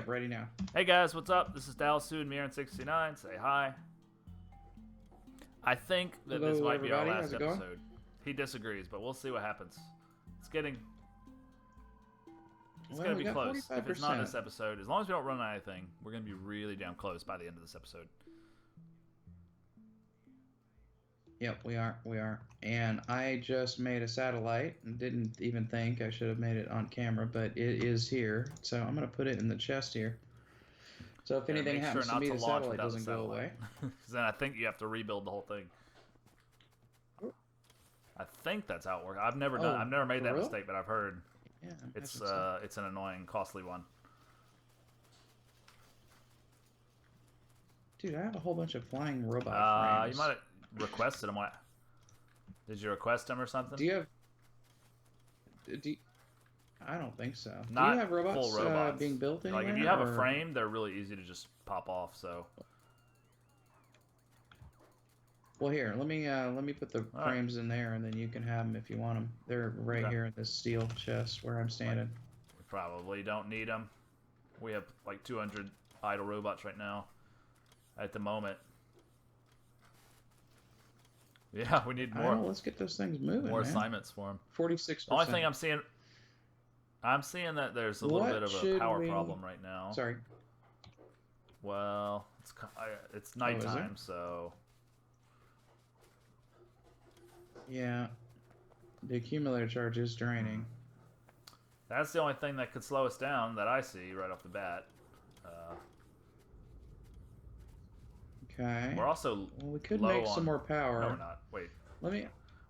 ready now. Hey guys, what's up? This is Dalsu and Mearrin69. Say hi. I think that Hello, this might be our everybody. last How's it going? episode. He disagrees, but we'll see what happens. It's getting... It's Well, going we to be got close. If it's not 45%. this episode, as long as we don't run out of anything, we're going to be really damn close by the end of this episode. Yep, we are. We are. And I just made a satellite and didn't even think I should have made it on camera, but it is here. So I'm going to put it in the chest here. So if anything Make happens sure to not me, to the launch satellite without doesn't the go satellite. away. Because then I think you have to rebuild the whole thing. I think that's how it works. I've never done. Oh, I've never made for that real? mistake, but I've heard Yeah, it's so. it's an annoying, costly one. Dude, I have a whole bunch of flying robot frames. You might have requested them. What? Did you request them or something? Do you have... Do you... I don't think so. Not do you have robots, full robots being built anywhere? Like if you have or... a frame, they're really easy to just pop off. So. Well, here, let me put the All frames in there, and then you can have them if you want them. They're right Okay. here in this steel chest where I'm standing. We probably don't need them. We have like 200 idle robots right now. At the moment. Yeah, we need I know, more. let's get those things moving, More man. assignments for them. 46%. The only thing I'm seeing that there's a little What bit of a should power we- problem right now. Sorry. Well, it's nighttime, it? so Yeah. The accumulator charge is draining. that's the only thing that could slow us down that I see right off the bat. Okay. We're also Well, we could low make on, some more power. No, we're not. Wait, Let me...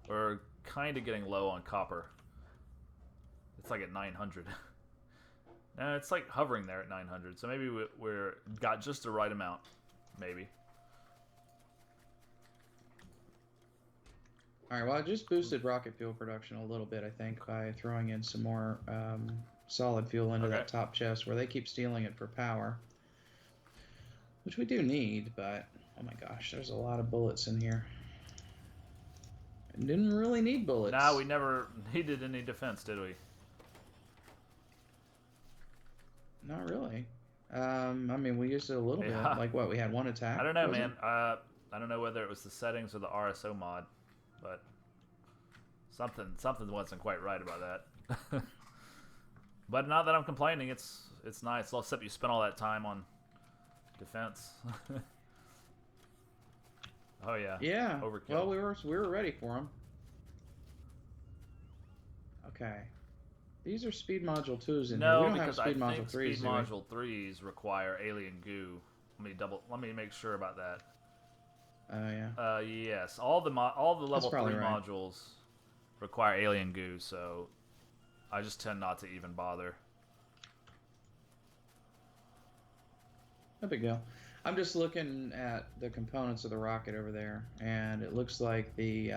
we're kind of getting low on copper. It's like at 900. No, it's like hovering there at 900. So maybe we're got just the right amount. Maybe. All right, well, I just boosted rocket fuel production a little bit, I think, by throwing in some more solid fuel into that top chest where they keep stealing it for power. Which we do need, but oh my gosh, there's a lot of bullets in here. I didn't really need bullets. No, we never needed any defense, did we? Not really. I mean, we used it a little bit. Yeah. Like what? We had one attack. I don't know, was man. it? I don't know whether it was the settings or the RSO mod, but something wasn't quite right about that. But not that I'm complaining. It's nice. Except you spent all that time on defense. Oh yeah. Yeah. Overkill. Well, we were ready for them. Okay. These are speed module 2s in here. No, We don't because have I speed module think 3s, speed do we? module 3s require alien goo. Let me make sure about that. Oh yeah. Yes, all the level 3 probably right. modules require alien goo, so I just tend not to even bother. No big deal. I'm just looking at the components of the rocket over there, and it looks like the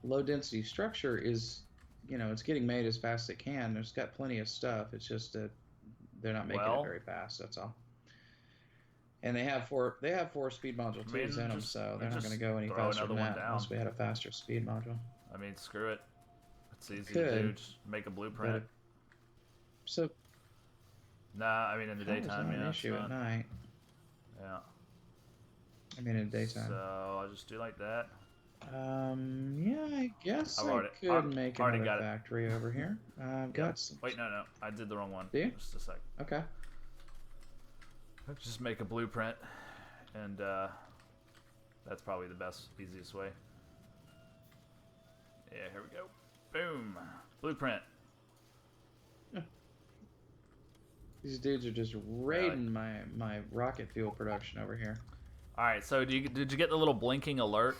low density structure is, it's getting made as fast as it can. There's got plenty of stuff. It's just that they're not making it very fast. That's all. And they have four speed module 2s in them, so they're not going to go any faster than that unless we had a faster speed module. I mean, screw it. It's easy Could. to do. Just make a blueprint. So Nah, I mean in the daytime, an yeah. issue at night. Yeah. I mean in the daytime. So I'll just do like that. Yeah, I guess I've I already- could I've make already another got it. factory over here. I've got some. Wait, no, I did the wrong one. Do you? Just a sec. Okay. Let's just make a blueprint, and that's probably the best, easiest way. Yeah, here we go. Boom. Blueprint. These dudes are just raiding my rocket fuel production over here. All right, so did you get the little blinking alert?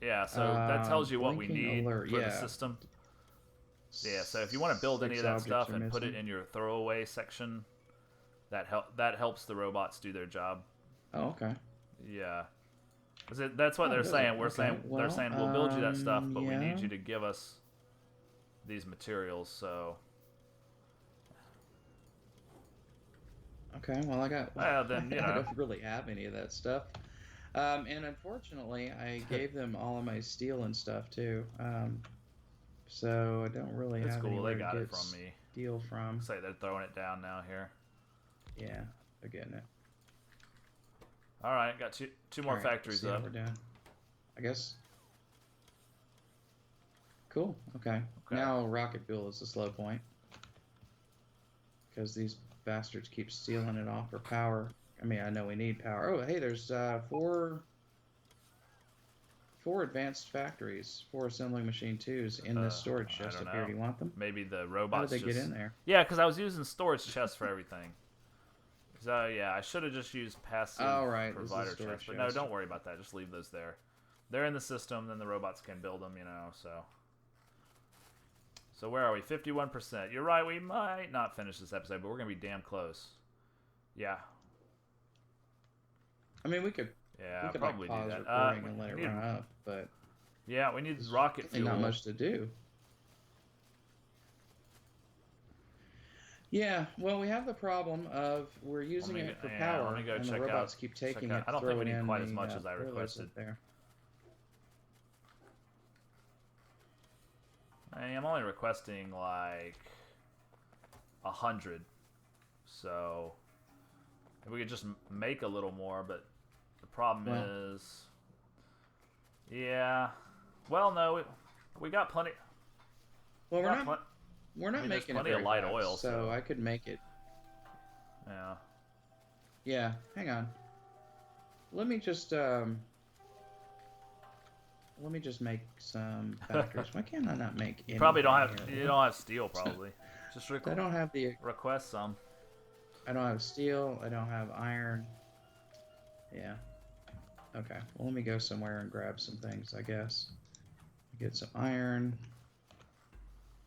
Yeah, so that tells you what we blinking need alert, for the yeah. system. Yeah, so if you want to build any of 6 that objects stuff are and put it missing. in your throwaway section, that helps the robots do their job. Oh, okay. Yeah. 'Cause that's what they're does saying. it? They're Okay, saying we'll build you that stuff, but we yeah. need you to give us these materials. So Okay, well I got. Well, then, you I know. don't really have any of that stuff. And unfortunately, I gave them all of my steel and stuff too. so I don't really It's have cool. anywhere They got to it get from me. steel from. Looks like they're throwing it down now here. Yeah, they're getting it. All right, got two more factories up. We're doing. I guess. Cool. Okay. Now rocket fuel is the slow point because these bastards keep stealing it off for power. I mean, I know we need power. Oh, hey, there's four advanced factories, 4 assembling machine 2s in this storage chest up here. Do you want them? Maybe the robots. How did they get in there? Yeah, because I was using storage chests for everything. So yeah, I should have just used passive provider chests. But no, don't worry about that. Just leave those there. They're in the system, then the robots can build them, you know, So where are we? 51%. You're right, we might not finish this episode, but we're going to be damn close. Yeah. I mean, we could probably pause do that. Recording and let it run up, but yeah, we need rocket fuel. Not much to do. Yeah, well, we have the problem of we're using it for power, let me go and check the robots out, keep taking it. it. I don't think we need quite as much as I requested. There. I'm only requesting like 100, so if we could just make a little more, but the problem is, yeah, well, no, we got plenty. Well, we're not making plenty of light oil, so I could make it. Yeah. Yeah, hang on. Let me just make some factories. Why can't I not make any? Probably don't have. You don't have steel, probably. Just I don't have the request some. I don't have steel. I don't have iron. Yeah. Okay. Well, let me go somewhere and grab some things. I guess. Get some iron.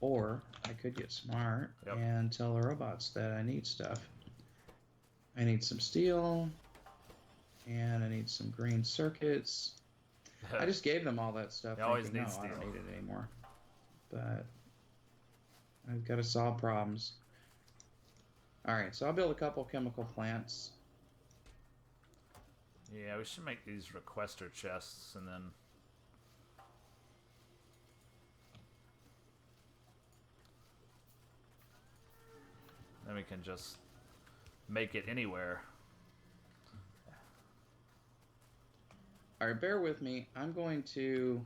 Or I could get smart and tell the robots that I need stuff. I need some steel. And I need some green circuits. I just gave them all that stuff. You always need steel. I don't need it anymore. But I've got to solve problems. Alright, so I'll build a couple chemical plants. Yeah, we should make these requester chests and then we can just make it anywhere. Alright, bear with me. I'm going to,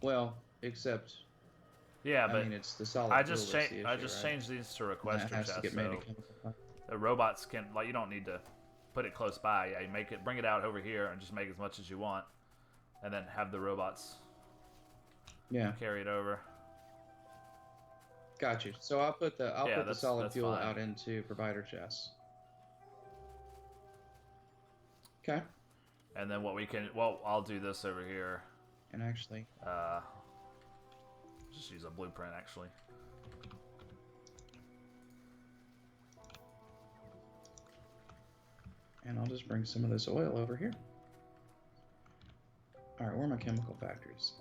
well, except, yeah, but I mean, it's the solid I just changed these to requester chests, so the robots can, like, you don't need to put it close by. Yeah, you make it, bring it out over here, and just make as much as you want, and then have the robots carry it over. Got you. So I'll put the solid fuel out into provider chests. Okay. And then what we can, well, I'll do this over here. And actually, just use a blueprint actually. And I'll just bring some of this oil over here. All right, where are my chemical factories?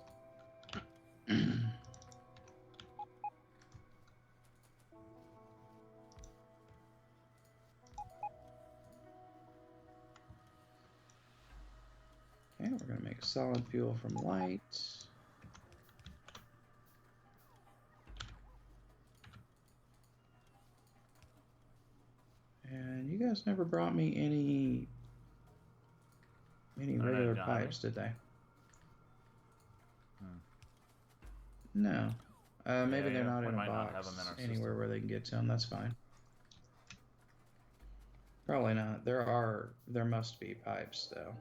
Okay, we're going to make solid fuel from light. And you guys never brought me any regular pipes, did they? No. Maybe they're not in a box anywhere where they can get to them. That's fine. Probably not. There must be pipes though.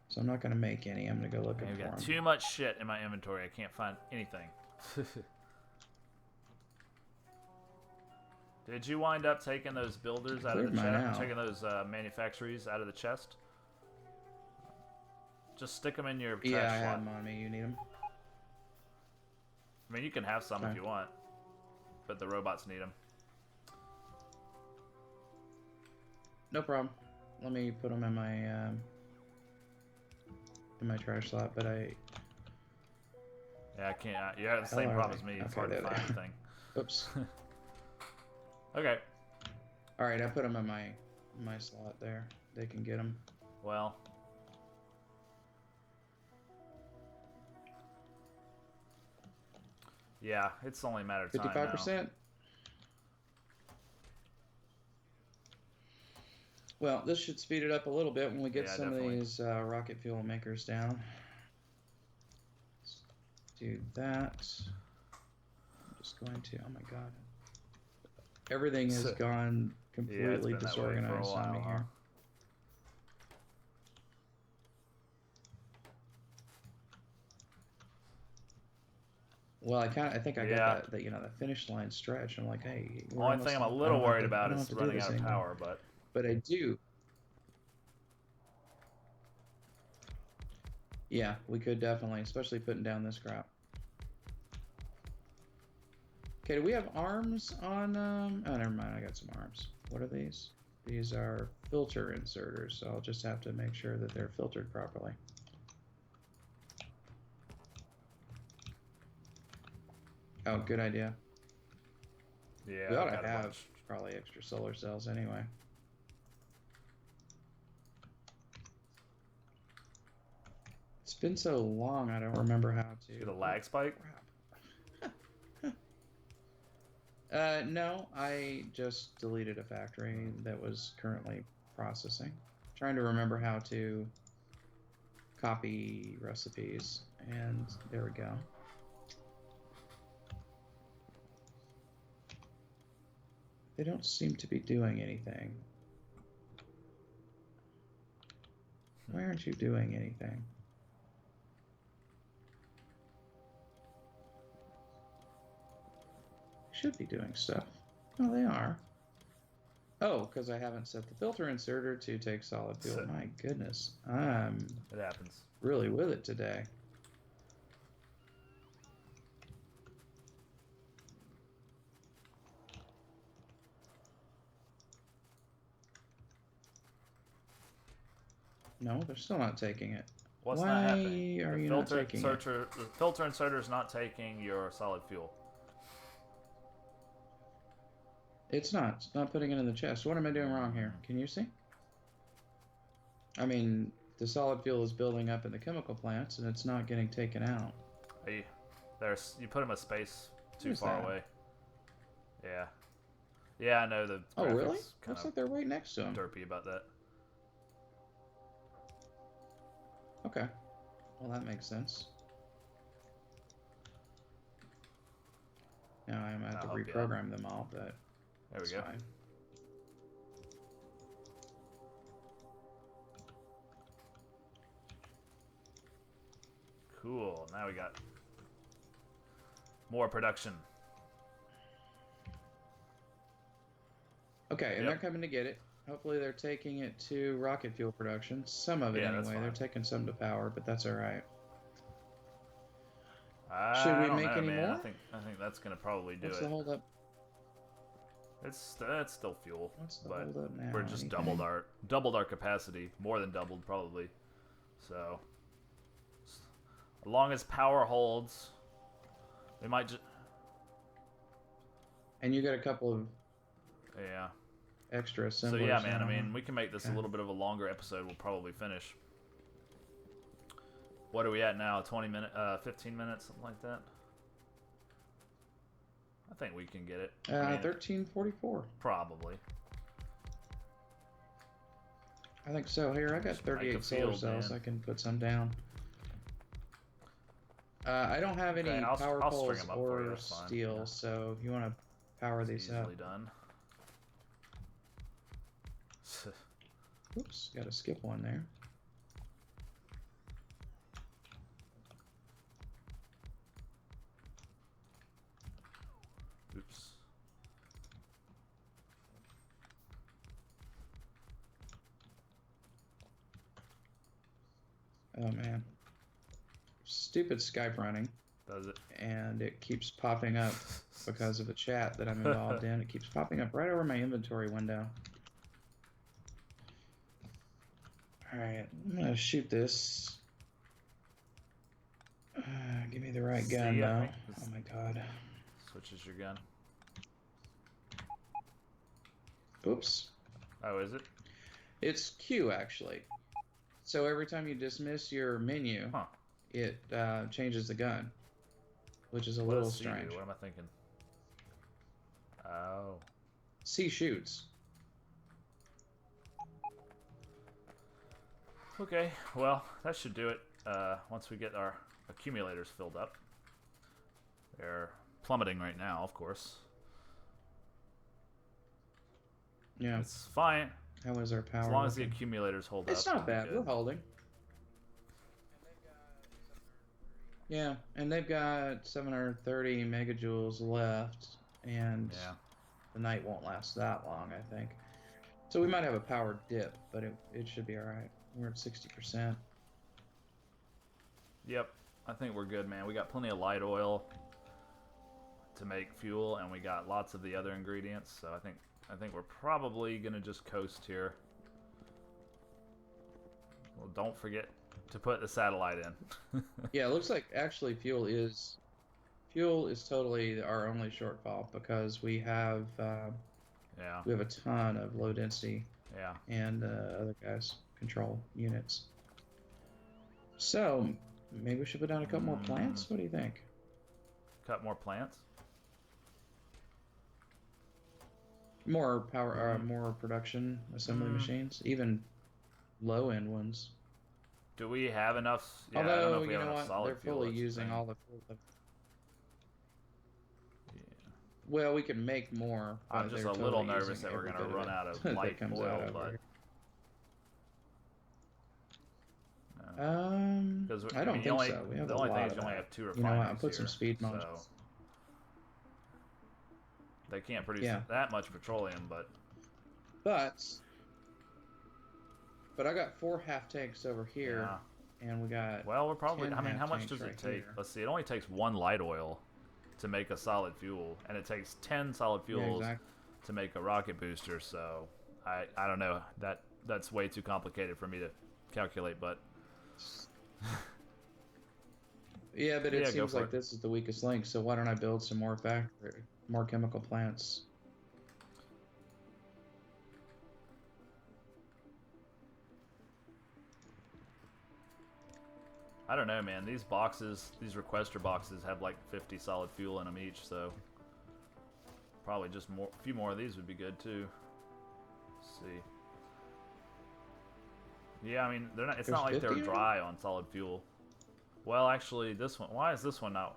So I'm not going to make any. I'm going to go looking for them. I've got too much shit in my inventory. I can't find anything. Did you wind up taking those builders out of the chest? Taking those manufactories out of the chest? Just stick them in your trash slot. Yeah, I have them on me. You need them? I mean, you can have some if you want, but the robots need them. No problem. Let me put them in my trash slot, but I... Yeah, I can't. You have the same problem as me. It's hard to find anything. Oops. Okay. All right, I put them in my slot there. They can get them. Well. Yeah, it's only a matter of time 55%. Well, this should speed it up a little bit when we get some definitely. of these rocket fuel makers down. Let's do that. I'm just going to. Oh my god, everything has gone completely disorganized on me here. Well, I think I got that the finish line stretch. I'm like, hey, only thing I'm a little worried about is running out of power, but I do. Yeah, we could definitely, especially putting down this crap. Okay, do we have arms on? Oh, never mind. I got some arms. What are these? These are filter inserters, so I'll just have to make sure that they're filtered properly. Oh, good idea. Yeah, we ought to have probably extra solar cells anyway. It's been so long, I don't remember how to. Get a lag spike? No, I just deleted a factory that was currently processing. Trying to remember how to copy recipes, and there we go. They don't seem to be doing anything. Why aren't you doing anything? Should be doing stuff. Oh, they are. Oh, because I haven't set the filter inserter to take solid fuel. My goodness. It happens. Really with it today. No, they're still not taking it. What's not happening? Are you not taking it? The filter inserter is not taking your solid fuel. It's not. It's not putting it in the chest. What am I doing wrong here? Can you see? I mean, the solid fuel is building up in the chemical plants, and it's not getting taken out. Hey, you put them a space too far away. Yeah. Yeah, I know the. Oh, really? Looks like they're right next to them. Derpy about that. Okay. Well, that makes sense. Now I'm going to have to reprogram them all, but there we go. Fine. Cool. Now we got more production. Okay, and they're coming to get it. Hopefully they're taking it to rocket fuel production. Some of it anyway. They're taking some to power, but that's all right. Should we make any more? I think that's gonna probably do it. What's the hold up? It's still fuel. What's the hold up now? We're just doubled our capacity, more than doubled probably. So as long as power holds, we might just. And you got a couple of extra assemblers. So yeah, man. I mean, we can make this a little bit of a longer episode. We'll probably finish. What are we at now? 20 minutes, 15 minutes, something like that. I think we can get it. 13:44. Probably. I think so. Here, I got 38 solar cells. I can put some down. I don't have any power poles or steel, so if you want to power these up. Easily done. Oops, got to skip one there. Oops. Oh man. Stupid Skype running. Does it? And it keeps popping up because of a chat that I'm involved in. It keeps popping up right over my inventory window. Alright, I'm gonna shoot this. Give me the right gun though. Oh my god. Switches your gun. Oops. Oh, is it? It's Q actually. So every time you dismiss your menu, it changes the gun. which is a What little does C do? strange. What am I thinking? Oh. C shoots. Okay, well, that should do it. Once we get our accumulators filled up. They're plummeting right now, of course. Yeah. It's fine. How is our power? As long as the accumulators hold up. It's not bad. Good. We're holding. Yeah, and they've got 730 megajoules left, and the night won't last that long, I think. So we might have a power dip, but it should be all right. We're at 60%. Yep, I think we're good, man. We got plenty of light oil to make fuel, and we got lots of the other ingredients. So I think we're probably gonna just coast here. Well, don't forget to put the satellite in. Yeah, it looks like actually fuel is totally our only shortfall because we have a ton of low density and other guys control units. So maybe we should put down a couple more plants. What do you think? Cut more plants? More power, more production assembly machines, even low end ones. Do we have enough? Yeah, Although, I don't know if we you have know enough what, solid they're fuel. fully using all the fuel. Well, we can make more. I'm just a little nervous that we're going to run out of light oil, but... I don't think so. We have the a only lot thing is of you only that. have 2 refineries. You know what? I'll put some speed mods. So they can't produce that much petroleum, but I got 4 half tanks over here, and we got. Well, we're probably. I mean, how much does it right take? here. Let's see. It only takes 1 light oil to make a solid fuel, and it takes 10 solid fuels to make a rocket booster. So I don't know. That's way too complicated for me to calculate, but. Yeah, but it seems like this is the weakest link. So why don't I build some more more chemical plants? I don't know, man. These boxes, these requester boxes, have like 50 solid fuel in them each, so probably just a few more of these would be good too. Let's see. Yeah, I mean, they're not. It's not like they're dry on solid fuel. Well, actually, this one. Why is this one not?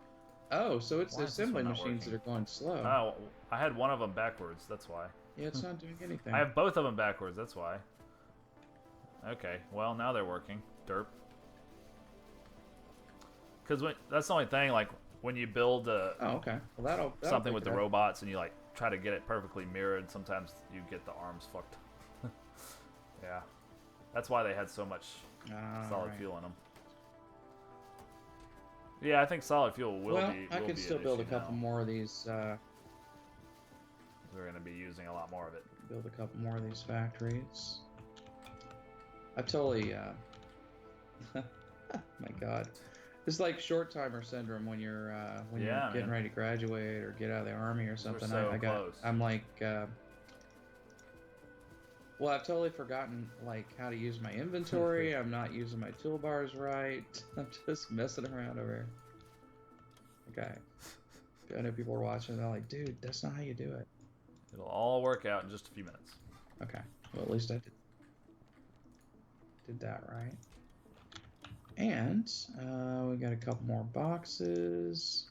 Oh, so it's the assembly machines that are going slow. Oh, I had one of them backwards. That's why. Yeah, it's not doing anything. I have both of them backwards. That's why. Okay. Well, now they're working. Derp. Because that's the only thing. Like when you build okay. Well, that'll something with the robots, and you like try to get it perfectly mirrored. Sometimes you get the arms fucked. Yeah. That's why they had so much solid fuel in them. Yeah, I think solid fuel will be. I could still build a couple more of these. We're going to be using a lot more of it. Build a couple more of these factories. I totally. My God, it's like short timer syndrome when you're getting ready to graduate or get out of the army or something. I'm like. Well, I've totally forgotten like how to use my inventory. I'm not using my toolbars right. I'm just messing around over here. Okay. I know people are watching. They're like, dude, that's not how you do it. It'll all work out in just a few minutes. Okay. Well, at least I did that right. And we got a couple more boxes.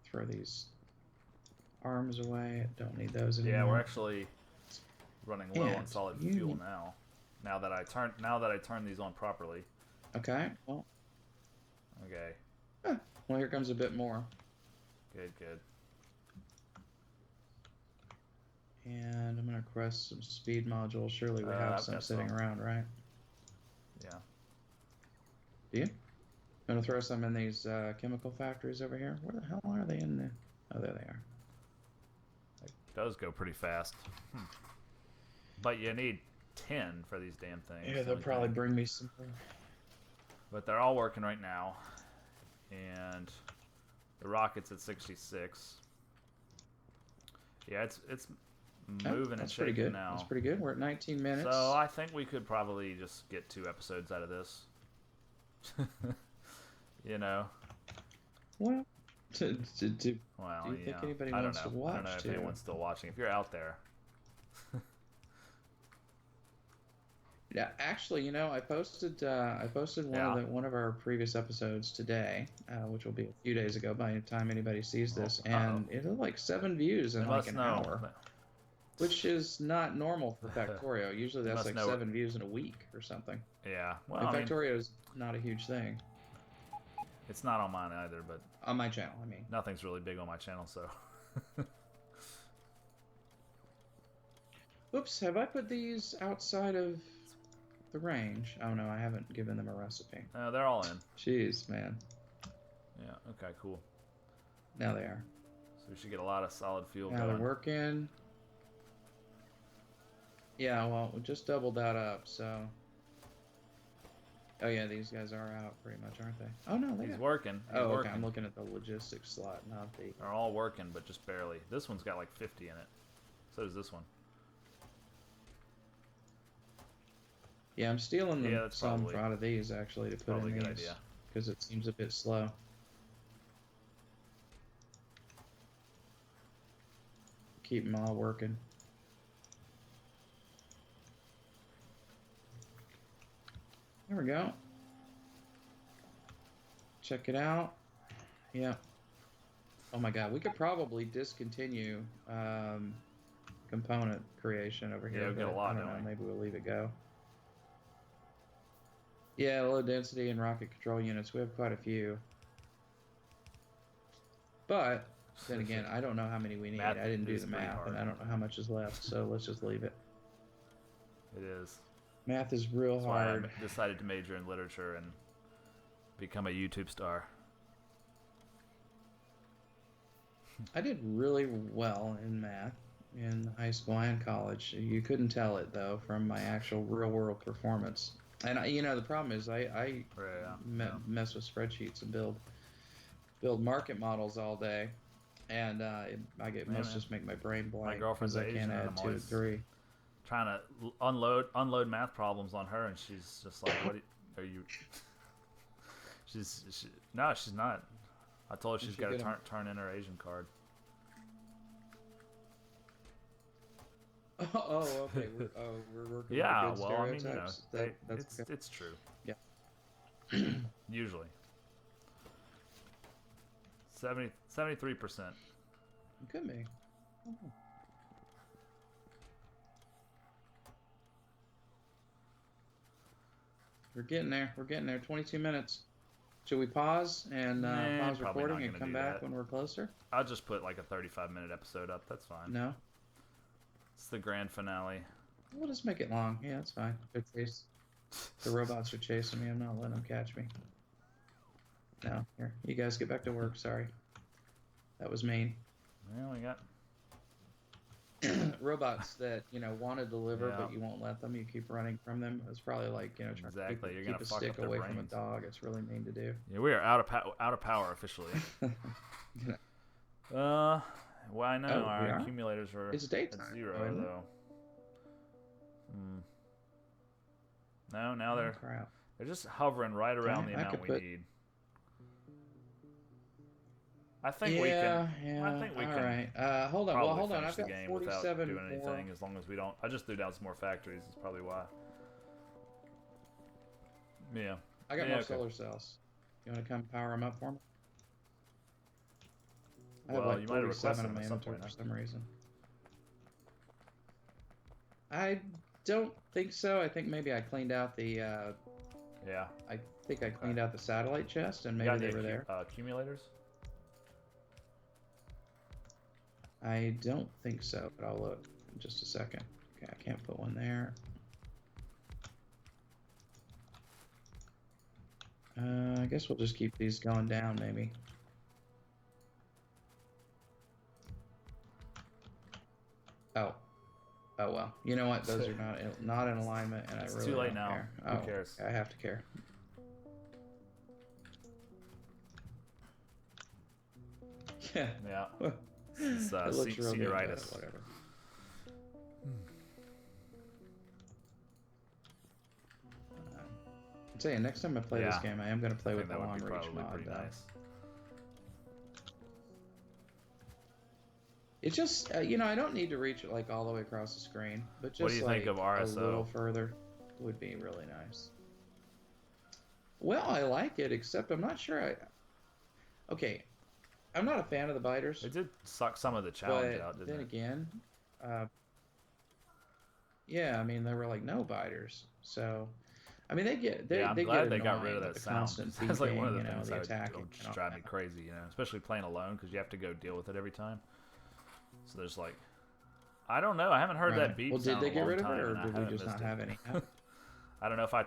Throw these arms away. Don't need those anymore. Yeah, we're actually running low on solid fuel now. Now that I turn these on properly. Okay. Well. Okay. Well, here comes a bit more. Good. And I'm gonna request some speed modules. Surely we have some sitting around, right? Yeah. Do you? I'm gonna throw some in these chemical factories over here. Where the hell are they in there? Oh, there they are. It does go pretty fast. But you need 10 for these damn things. Yeah, they'll probably bring me some. But they're all working right now. And the rocket's at 66. Yeah, it's moving and shaking good. now. That's pretty good. We're at 19 minutes. So I think we could probably just get 2 episodes out of this. You know. Well, do you think anybody I don't wants know. to watch? I don't know if anyone's still watching. If you're out there. Yeah, actually, you know, I posted one of our previous episodes today, which will be a few days ago by the time anybody sees this, and it had like 7 views in like an hour, which is not normal for Factorio. Usually that's like 7 views in a week or something. Yeah, well, and Factorio is not a huge thing. It's not on mine either, but on my channel, I mean, nothing's really big on my channel, so. Oops, have I put these outside of the range? Oh no, I haven't given them a recipe. They're all in. Jeez, man. Yeah, okay, cool. Now they are. So we should get a lot of solid fuel now going. They're working. Yeah, well, we just doubled that up, so... Oh yeah, these guys are out pretty much, aren't they? Oh no, He's working. He's working. Okay, I'm looking at the logistics slot, not the... They're all working, but just barely. This one's got like 50 in it. So does this one. Yeah, I'm stealing them some out of these, actually, to put in these. Idea. Because it seems a bit slow. Keep them all working. There we go. Check it out. Yeah. Oh my god, we could probably discontinue component creation over here. Yeah, we get a lot, don't we? Maybe we'll leave it go. Yeah, low density and rocket control units. We have quite a few. But, then again, I don't know how many we need. I didn't do the math, and I don't know how much is left, so let's just leave it. It is. Math is real hard. Why I decided to major in literature and become a YouTube star. I did really well in math in high school and college. You couldn't tell it, though, from my actual real-world performance. And, you know, the problem is I mess with spreadsheets and build market models all day. And must just make my brain blank. My girlfriend's I can't add 2 to 3. Trying to unload math problems on her, and she's just like, "What are you?" No, she's not. I told her she's got to turn in her Asian card. Oh, okay. We're working. Yeah, with well, I mean, you know, that's it's true. Yeah. Usually. 73%. It could be. Oh. We're getting there. 22 minutes. Should we pause and pause recording and come back when we're closer? I'll just put like a 35-minute episode up. That's fine. No? It's the grand finale. We'll just make it long. Yeah, that's fine. The robots are chasing me. I'm not letting them catch me. No. Here. You guys get back to work. Sorry. That was mean. Yeah, we got... robots that, you know, want to deliver, but you won't let them. You keep running from them. It's probably like, you know, trying to keep a stick away from a dog. It's really mean to do. Yeah, we are out of power officially. Well, I know our accumulators are at 0 though. No, now they're just hovering right around the amount we need. I think we can. I think we can. All right. Hold on. Well, hold on. I've got 47 without doing anything, as long as we don't. I just threw down some more factories. That's probably why. Yeah. I got more solar cells. You want to come power them up for me? I have like 47 in my inventory for some reason. I don't think so. I think maybe I cleaned out the. Yeah. I think I cleaned out the satellite chest, and maybe they were there. Accumulators. I don't think so, but I'll look in just a second. Okay, I can't put one there. I guess we'll just keep these going down, maybe. Oh well. You know what? Those are not in alignment, and it's I really too late don't now. care. Who cares? I have to care. Yeah. It's it looks real good, senioritis. whatever. I'm saying next time I play this game, I am going to play with the long reach mod. Pretty nice. It's just you know, I don't need to reach it like all the way across the screen, but just what do you like think of RSO? A little further would be really nice. Well, I like it, except I'm not sure. Okay, I'm not a fan of the biters. It did suck some of the challenge out, didn't it? Then again, yeah, I mean there were like no biters, so I mean they get I'm they glad get they got annoying, rid of like that the sound. constant That's like one of the beeping, things the that attacking, would just drive me crazy, you know, especially playing alone because you have to go deal with it every time. So there's like, I don't know, I haven't heard that beep sound did they get rid of it, or did we just not have any? I don't know if I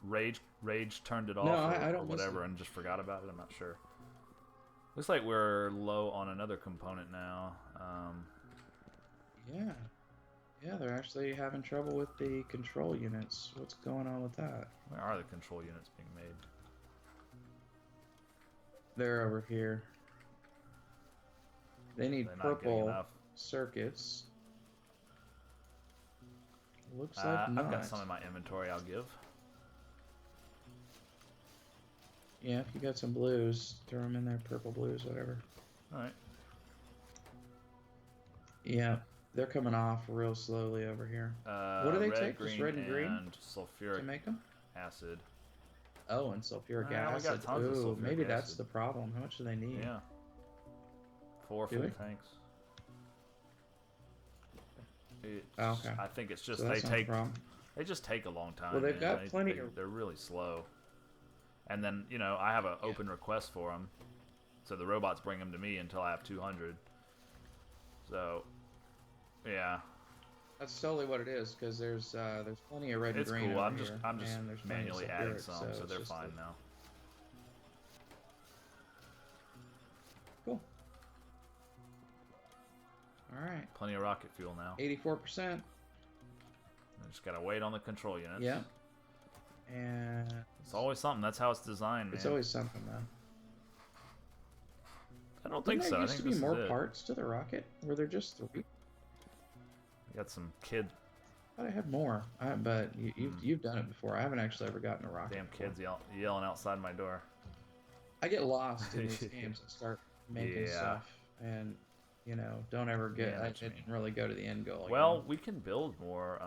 rage turned it off or whatever and just forgot about it. I'm not sure. Looks like we're low on another component now. Yeah, they're actually having trouble with the control units. What's going on with that? Where are the control units being made? They're over here. They need purple circuits. Looks like not. I've got some in my inventory I'll give. Yeah, if you got some blues, throw them in there. Purple, blues, whatever. Alright. Yeah, they're coming off real slowly over here. What do they take? Just red and green? And sulfuric to make them? acid. Oh, and sulfuric acid. We got tons of sulfuric maybe acid. That's the problem. How much do they need? Yeah. 4 full tanks. Okay. I think it's just so they just take a long time. Well, they've got plenty of... They're really slow. And then, you know, I have an open request for them. So the robots bring them to me until I have 200. So, yeah. That's totally what it is, because there's plenty of red and green. It's cool. I'm just manually adding some, so they're fine now. Cool. All right. Plenty of rocket fuel now. 84%. I just gotta wait on the control units. Yeah. And it's always something. That's how it's designed, man. It's always something, though. I don't think so. There I used think to be more it. parts to the rocket. Were there just 3? I got some kid. I thought I had more, but you've done it before. I haven't actually ever gotten a rocket. Damn kids yelling outside my door. I get lost in these games and start making stuff, and you know, don't ever get. I didn't really go to the end goal. Well, we can build more.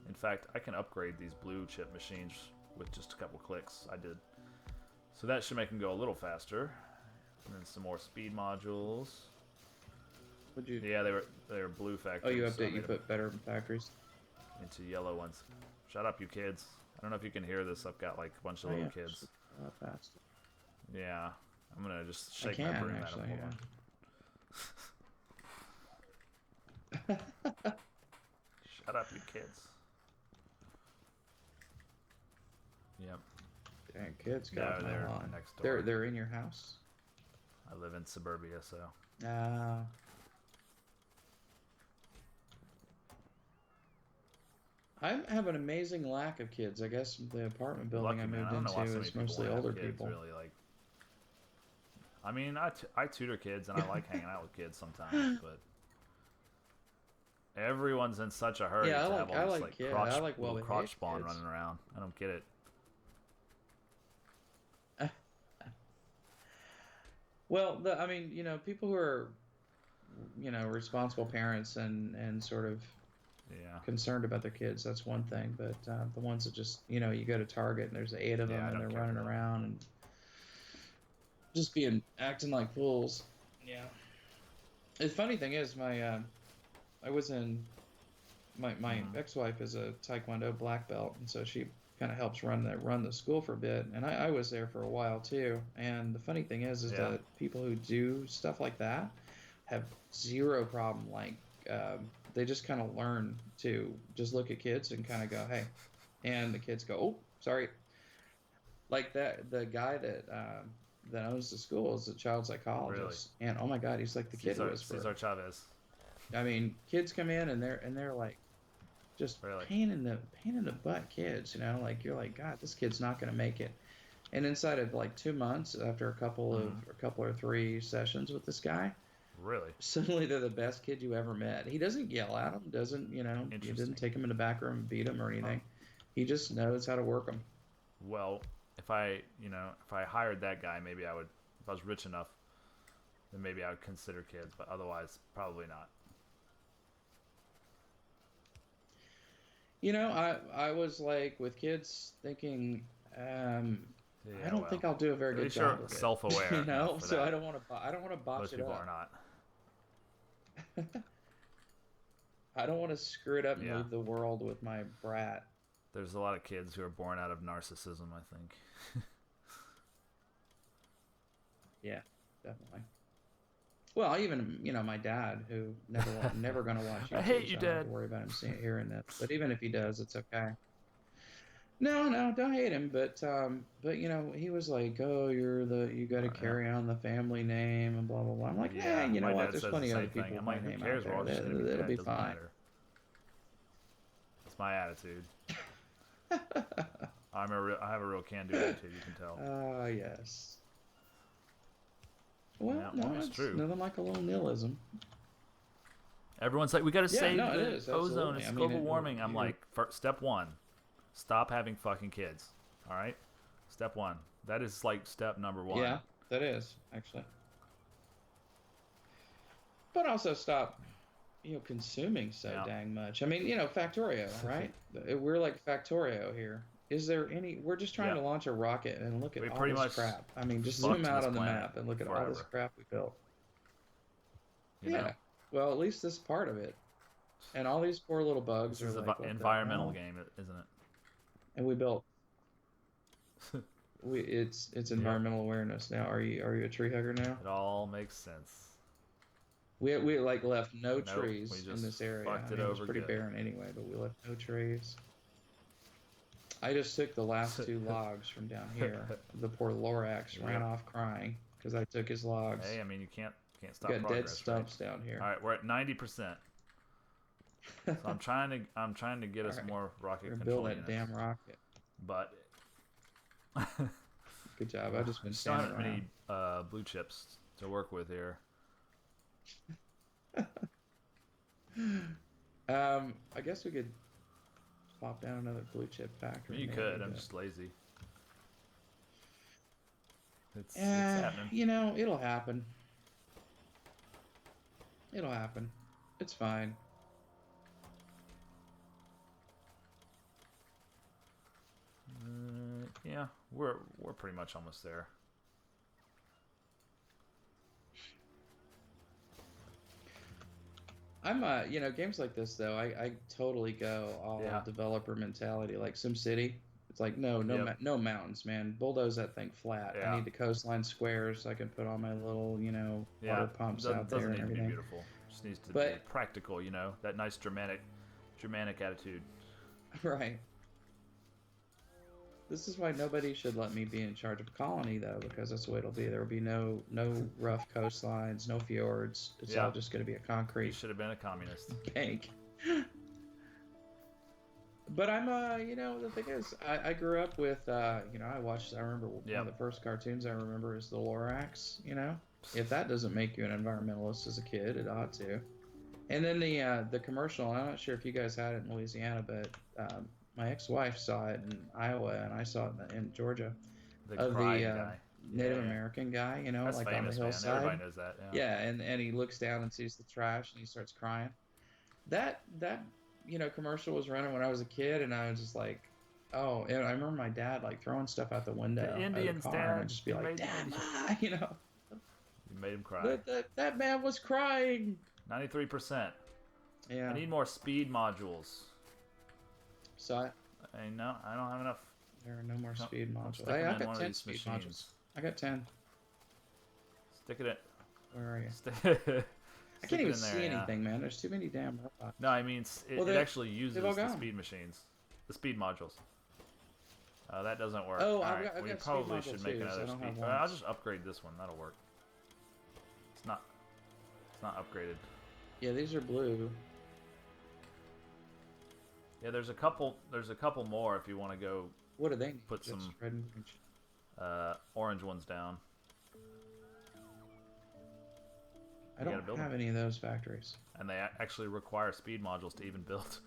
In fact, I can upgrade these blue chip machines with just a couple clicks. I did, so that should make them go a little faster. And then some more speed modules. Would you? Yeah, they were blue factories. Oh, you update. You put better factories into yellow ones. Shut up, you kids! I don't know if you can hear this. I've got like a bunch of little kids. Fast. Yeah, I'm gonna just shake my broom at them. Shut up, you kids. Yep. Dang, kids got they're on. Next door. They're in your house. I live in suburbia, so. I have an amazing lack of kids. I guess the apartment building I moved into is mostly older people. Really, like, I mean, I tutor kids and I like hanging out with kids sometimes, but everyone's in such a hurry to have all this crotch spawn running around. I don't get it. Well, I mean, you know, people who are, you know, responsible parents and sort of concerned about their kids, that's one thing. But the ones that just, you know, you go to Target and there's 8 of them and they're running around and just acting like fools. Yeah. The funny thing is, my ex-wife is a Taekwondo black belt, and so she kind of helps run the school for a bit, and I was there for a while too. And the funny thing is that people who do stuff like that have zero problem. Like they just kind of learn to just look at kids and kind of go, hey, and the kids go, oh, sorry. Like that, the guy that owns the school is a child psychologist, and oh my God, he's like the kid whisperer. Cesar Chavez. I mean, kids come in and they're like, just pain in the butt kids, you know, like you're like, God, this kid's not going to make it. And inside of like 2 months, after a couple or 3 sessions with this guy, Really? Suddenly they're the best kid you ever met. He doesn't yell at them, doesn't, you didn't Interesting. take him in the back room and beat him or Huh. anything. He just knows how to work them. Well, if I hired that guy, maybe I would. If I was rich enough, then maybe I would consider kids. But otherwise, probably not. I was like with kids thinking, I Yeah, don't well, think I'll do a very at good least you're job with it. self-aware enough for So that. I don't want to botch Most it people are up. not. I don't want to screw it up and Yeah, leave the world with my brat. there's a lot of kids who are born out of narcissism, I think. Yeah, definitely. Well, even my dad, who never gonna watch I YouTube, hate you, so I don't have to Dad. worry about him seeing hearing this. But even if he does, it's okay. No, no, don't hate him, but he was like, "Oh, you got to Yeah, carry on the family name and blah blah blah." I'm like, yeah. you know My what? dad There's says the plenty of other same thing. people I'm with my like, who name out cares? We're there. all just gonna be It'll dead. be Doesn't fine. matter. It's my attitude. I have a real can-do attitude. You can tell. Ah, yes. Well, Yeah, well, no, it's it's true. nothing like a little nihilism. Everyone's like, we gotta Yeah, save no, it the is ozone. absolutely. It's I mean, global warming. I'm you're like, step one, stop having fucking kids. All right, step one. That is like step number one. yeah, that is actually. But also stop, consuming so Yeah. dang much. I mean, Factorio, right? We're like Factorio here. Is there any? We're just trying Yeah. to launch a rocket and look at We all pretty this much crap. I mean, just zoom fucked out this on the planet map and look at all this forever. crap we built. You know, Yeah. Well, at least this part of it. And all these poor little bugs this are is an like, what the environmental hell? game, isn't And we built. it? It's Yep. environmental awareness now. Are you a tree hugger now? It all makes sense. We like left no Nope. We trees in just this area. fucked I it mean, it was over pretty good. barren anyway, but we left no trees. I just took the last two logs from down here. The poor Lorax ran Yep. off crying because I took his logs. Hey, I mean, you can't We stop got dead progress, right? stumps down here. All right, we're at 90%. So I'm trying to get All us right, more rocket we're gonna control build that units. damn rocket. But Good job. I've just been just don't standing have around. many blue chips to work with here. I guess we could plop down another blue chip I factory. mean, you maybe, could. I'm but just lazy. It's happening. it'll happen. It'll happen. It's fine. Yeah, we're pretty much almost there. I'm games like this though, I totally go all Yeah. developer mentality like SimCity. It's like Yep. no mountains, man. Bulldoze that thing flat. I Yeah. need the coastline squares so I can put all my little, Yeah. water pumps out there Doesn't and need to be everything. beautiful. Just needs to be But practical. That nice Germanic attitude. right. This is why nobody should let me be in charge of a colony though, because that's the way it'll be. There will be no rough coastlines, no fjords. It's Yeah. all just going to be a You concrete should have been a communist. bank. But I'm the thing is I grew up with I remember one Yeah. of the first cartoons I remember is the Lorax, If that doesn't make you an environmentalist as a kid, it ought to. And then the commercial, I'm not sure if you guys had it in Louisiana, but my ex-wife saw it in Iowa and I saw it in Georgia The of crying the guy. Native Yeah. American guy, That's like famous, on the man. hillside. Everybody knows that. Yeah. Yeah, and he looks down and sees the trash and he starts crying. That commercial was running when I was a kid, and I was just like, oh, and I remember my dad like throwing stuff out the window The of the Indians, car, and Dad. I'd just be You like, made the Dad, Indians. ma, You made him cry. that man was crying. 93%. Yeah. I need more speed modules. So I know I don't have enough. there are no more speed I'm modules. sticking Hey, in I one got of 10 these speed machines. modules. I got 10. Stick it in. Where are you? I Stick can't it even in there, see yeah. anything, man. There's too many damn robots. No, I mean Well, it actually uses they've all the gone. speed machines, the speed modules. That doesn't work. Oh, All I've right, got we speed probably module should make too, so I another don't speed. have I'll ones. just upgrade this one. That'll work. It's not. It's not upgraded. Yeah, these are blue. Yeah, there's a couple. There's a couple more if you want to go What do they need? put Just some red and orange ones down. I don't have any of those factories. And they actually require speed modules to even build.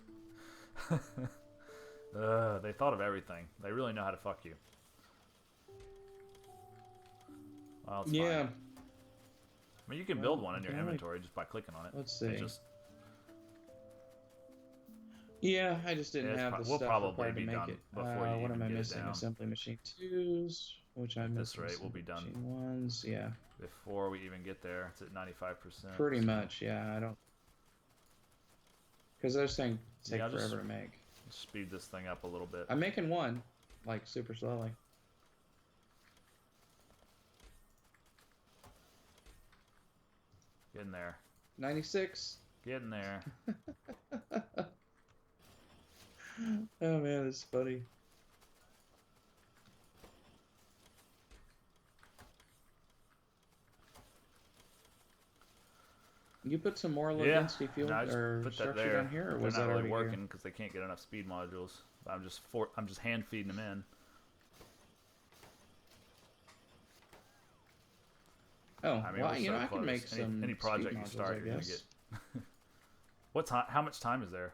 They thought of everything. They really know how to fuck you. Well, it's fine. I mean, you can build one in your inventory just by clicking on it. Let's see. Yeah, I just didn't have the stuff required to make it. What am I missing? Assembly machine 2s, which I'm missing. At this rate, we'll be done. Machine 1s, yeah. Before we even get there, it's at 95%. Pretty much, yeah. I don't... Because those things take forever to make. Speed this thing up a little bit. I'm making one, like, super slowly. Getting there. 96. Getting there. Oh man, it's funny. You put some more low density fuel or structure down here, or was that already working because they can't get enough speed modules? I'm just hand feeding them in. Oh, I mean, well, you know, I can make some any project you start, you're gonna get. What time? How much time is there?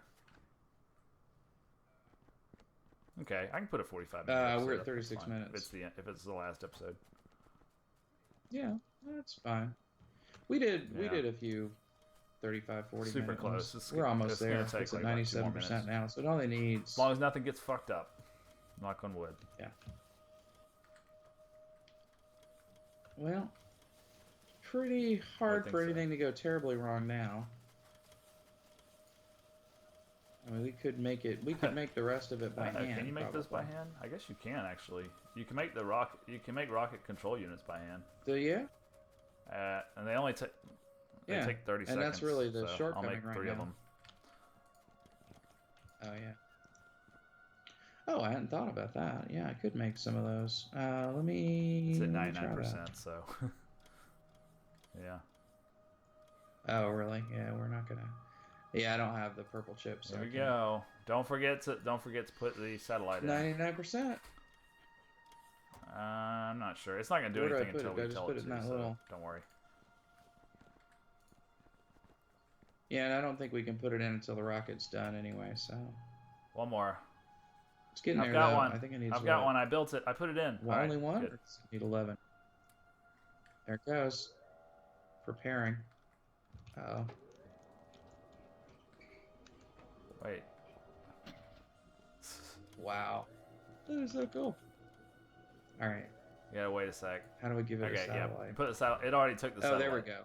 Okay, I can put a 45 minute. We're at 36 minutes. If it's the last episode. Yeah, that's fine. We did a few 35, 40 super minute close. Ones. We're almost there. It's at 97% now, so it only needs. As long as nothing gets fucked up. Knock on wood. Yeah. Well, pretty hard for anything to go terribly wrong now. I mean, we could make it. We could make the rest of it by hand. Can you make this by hand? I guess you can actually. You can make the rocket. You can make rocket control units by hand. Do you? And they only take. They take 30 seconds. And that's really the shortcoming I'll make 3 of them. Oh yeah. Oh, I hadn't thought about that. Yeah, I could make some of those. Let me. It's at 99%, so. Yeah. Oh really? Yeah, we're not gonna. Yeah, I don't have the purple chips. There we go. Don't forget to put the satellite in. 99%. I'm not sure. It's not gonna do anything until we tell it to. So don't worry. Yeah, and I don't think we can put it in until the rocket's done anyway. So. One more. It's getting there. I've got though. one. I think it needs. I've got one. I built it. I put it in. Well, only one. Need 11. There it goes. Preparing. Uh-oh. Wait. Wow. That is so cool. All right. You gotta wait a sec. How do we give it a satellite? Yeah. Put the satellite. It already took the satellite. Oh, there we go.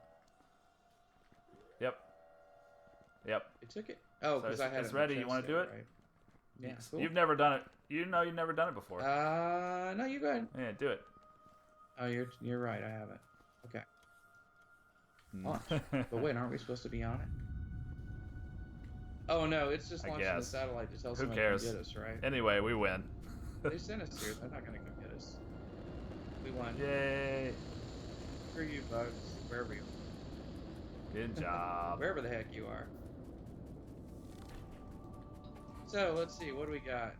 Yep. It took it. Oh, because I had it's ready. You want to do it? Right? Yeah. Cool. You've never done it. You know you've never done it before. No, you go ahead. Yeah, do it. Oh, you're right. I haven't. Okay. Launch. But wait, aren't we supposed to be on it? Oh no, it's just launching the satellite to tell someone to come get us, right? Anyway, we win. They sent us here. They're not gonna come get us. We won. Yay! Screw you, bugs. Wherever you are. Good job. Wherever the heck you are. So let's see, what do we got?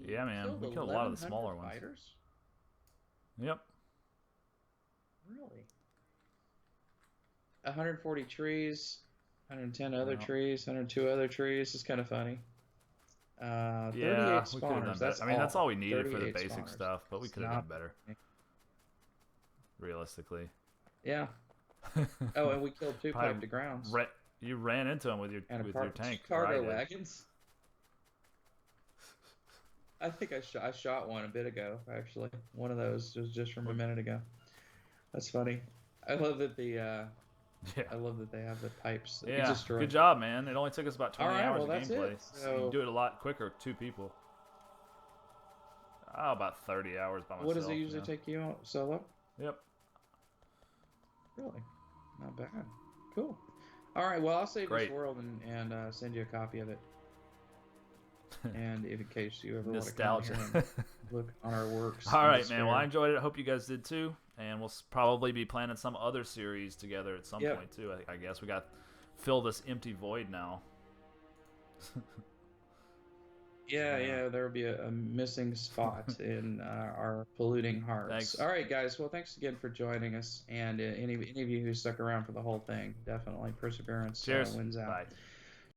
Yeah, man, we killed a lot of the smaller ones. Fighters? Yep. Really? 140 trees, 110 other trees, 102 other trees. It's kind of funny. 38 spawners. That's all we needed for the basic stuff, but we could have done better. Realistically. Yeah. Oh, and we killed 2 pipe to grounds. You ran into them with your tank. Cargo wagons. I think I shot one a bit ago. Actually, one of those was just from a minute ago. That's funny. I love that I love that they have the pipes. That yeah. Good job, man. It only took us about 20 hours of gameplay. So you can do it a lot quicker with 2 people. Oh, about 30 hours by myself. What does it usually take you out solo? Yep. Really? Not bad. Cool. All right. Well, I'll save this world and send you a copy of it. And in case you ever want to come here and look on our works. All right, man. Well, I enjoyed it. I hope you guys did too. And we'll probably be planning some other series together at some point too. I guess we got to fill this empty void now. Yeah, there will be a missing spot in our polluting hearts. Thanks. All right, guys. Well, thanks again for joining us, and any of you who stuck around for the whole thing, definitely perseverance Cheers. wins out. Bye.